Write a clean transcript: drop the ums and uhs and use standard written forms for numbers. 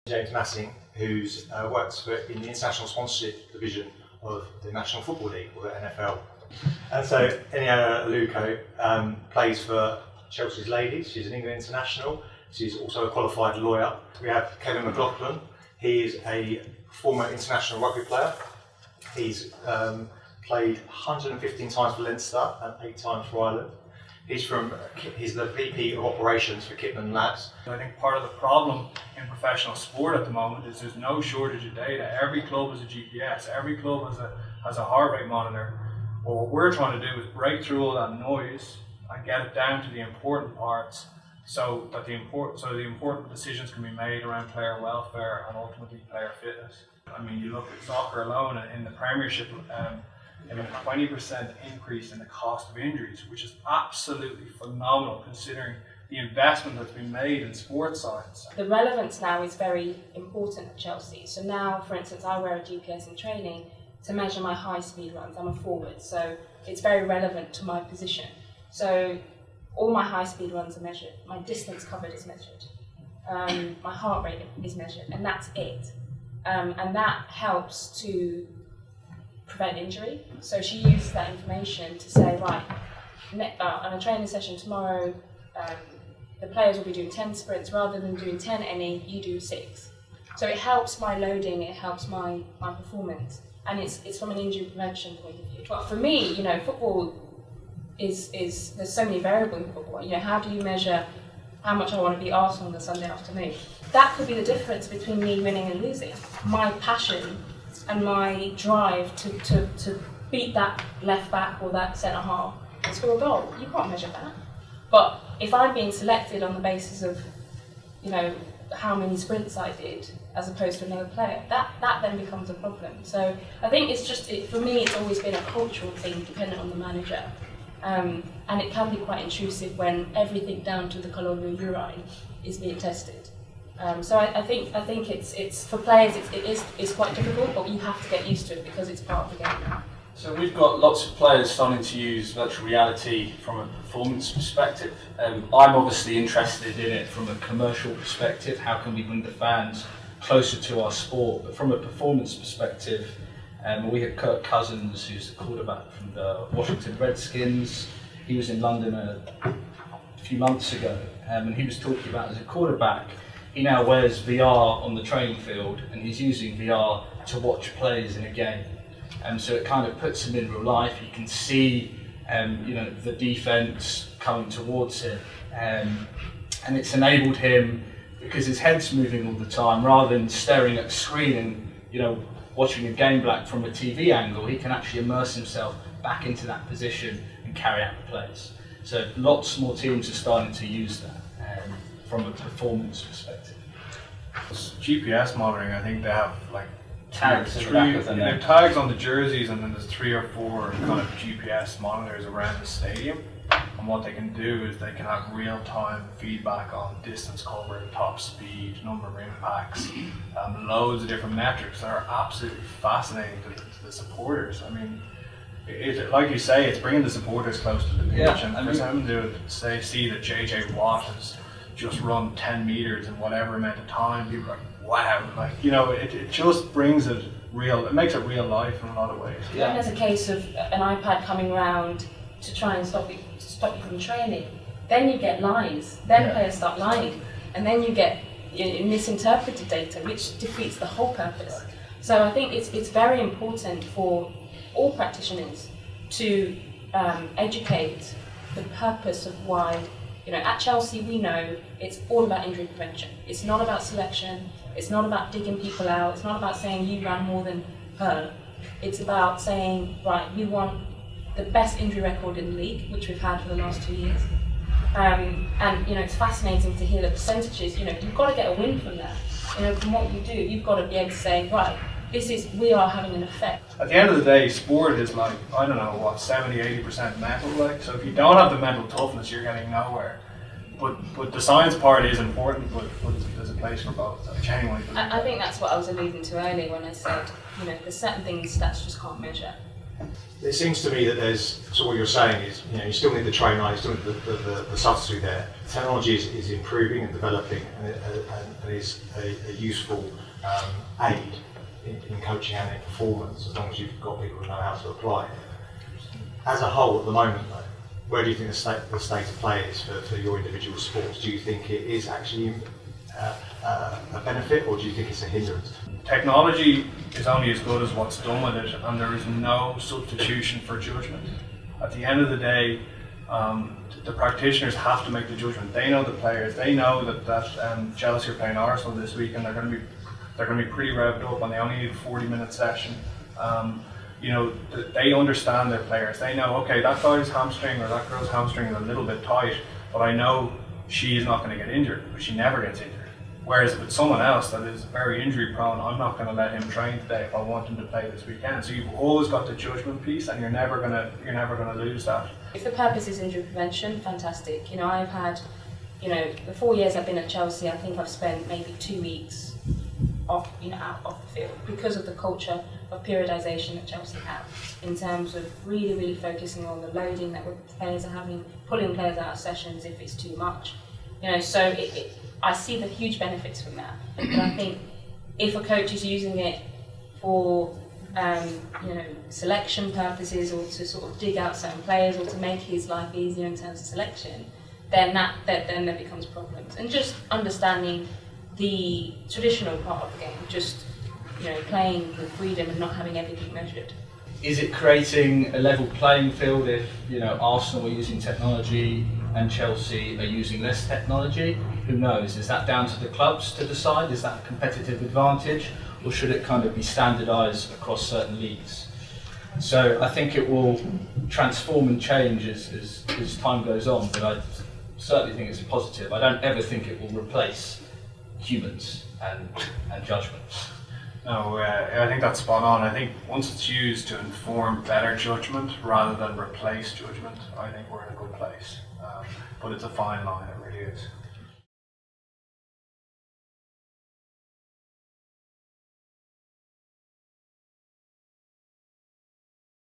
James Massing, who works in the international sponsorship division of the National Football League, or the NFL. And so Eniola Aluko plays for Chelsea's ladies. She's an England international. She's also a qualified lawyer. We have Kevin McLaughlin. He is a former international rugby player. He's played 115 times for Leinster and 8 times for Ireland. He's the VP of operations for Kitman Labs. I think part of the problem in professional sport at the moment is there's no shortage of data. Every club has a GPS, every club has a heart rate monitor. But what we're trying to do is break through all that noise and get it down to the important parts so that the important decisions can be made around player welfare and ultimately player fitness. I mean, you look at soccer alone in the Premiership, a 20% increase in the cost of injuries, which is absolutely phenomenal considering the investment that's been made in sports science. The relevance now is very important at Chelsea. So now, for instance, I wear a GPS in training to measure my high speed runs. I'm a forward, so it's very relevant to my position. So all my high speed runs are measured, my distance covered is measured, my heart rate is measured, and that's it. And that helps to prevent injury. So she uses that information to say, right, on a training session tomorrow, the players will be doing 10 sprints rather than doing 10 any, you do 6. So it helps my loading, it helps my performance, and it's from an injury prevention point of view. But for me, you know, football is there's so many variables in football. You know, how do you measure how much I want to beat Arsenal on a Sunday afternoon? That could be the difference between me winning and losing. My passion and my drive to beat that left back or that centre half and score a goal. You can't measure that. But if I'm being selected on the basis of, you know, how many sprints I did as opposed to another player, that then becomes a problem. So I think it's just, for me, it's always been a cultural thing dependent on the manager. And it can be quite intrusive when everything down to the colour of your urine is being tested. So I think it's for players it's quite difficult, but you have to get used to it because it's part of the game now. So we've got lots of players starting to use virtual reality from a performance perspective. I'm obviously interested in it from a commercial perspective. How can we bring the fans closer to our sport? But from a performance perspective, we had Kirk Cousins, who's the quarterback from the Washington Redskins. He was in London a few months ago, and he was talking about, as a quarterback, he now wears VR on the training field, and he's using VR to watch plays in a game. So it kind of puts him in real life. You can see, you know, the defense coming towards him, and it's enabled him, because his head's moving all the time, rather than staring at a screen and, you know, watching a game back from a TV angle, he can actually immerse himself back into that position and carry out the plays. So lots more teams are starting to use that from a performance perspective. GPS monitoring, I think they have like tags at the back of the net. Tags on the jerseys, and then there's 3 or 4 kind of GPS monitors around the stadium. And what they can do is they can have real-time feedback on distance covered, top speed, number of impacts, loads of different metrics that are absolutely fascinating to the supporters. I mean, like you say, it's bringing the supporters close to the pitch, and for them to say, see that JJ Watt has just run 10 meters in whatever amount of time, people are like, wow, like, you know, it just brings it real, it makes it real life in a lot of ways. When there's a case of an iPad coming round to try and stop you from training, then you get lies, then players start lying, and then you get misinterpreted data, which defeats the whole purpose. So I think it's very important for all practitioners to educate the purpose of why, you know, at Chelsea we know it's all about injury prevention. It's not about selection, it's not about digging people out, it's not about saying you ran more than her. It's about saying, right, we want the best injury record in the league, which we've had for the last 2 years. And you know, it's fascinating to hear the percentages. You know, you've got to get a win from that. You know, from what you do, you've got to be able to say, right, we are having an effect. At the end of the day, sport is like, I don't know, what, 70-80% mental, like, so if you don't have the mental toughness, you're getting nowhere. But the science part is important, but there's a place for both. I genuinely believe I think that's what I was alluding to earlier when I said, you know, there's certain things stats just can't measure. It seems to me that there's, so what you're saying is, you still need the trainer, you still need the substitute there. Technology is improving and developing, and is a useful aid in coaching and in performance, as long as you've got people who know how to apply it. As a whole, at the moment, though, where do you think the state of play is for your individual sports? Do you think it is actually a benefit, or do you think it's a hindrance? Technology is only as good as what's done with it, and there is no substitution for judgment. At the end of the day, the practitioners have to make the judgment. They know the players. They know that Chelsea are playing Arsenal this week, and they're going to be pretty revved up, and they only need a 40-minute session. They understand their players. They know, okay, that guy's hamstring or that girl's hamstring is a little bit tight, but I know she is not going to get injured, but she never gets injured. Whereas with someone else that is very injury prone, I'm not going to let him train today if I want him to play this weekend. So you've always got the judgment piece, and you're never going to lose that. If the purpose is injury prevention, fantastic. I've had, the 4 years I've been at Chelsea, I think I've spent maybe 2 weeks out of the field because of the culture of periodisation that Chelsea have, in terms of really focusing on the loading that players are having, pulling players out of sessions if it's too much. So I see the huge benefits from that. But I think if a coach is using it for selection purposes, or to sort of dig out certain players, or to make his life easier in terms of selection, then there becomes problems. And just understanding the traditional part of the game, just playing with freedom and not having everything measured. Is it creating a level playing field if Arsenal are using technology and Chelsea are using less technology? Who knows? Is that down to the clubs to decide? Is that a competitive advantage, or should it kind of be standardised across certain leagues? So I think it will transform and change as time goes on, but I certainly think it's a positive. I don't ever think it will replace humans and judgments. No, I think that's spot on. I think once it's used to inform better judgment rather than replace judgment, I think we're in a good place. But it's a fine line, it really is.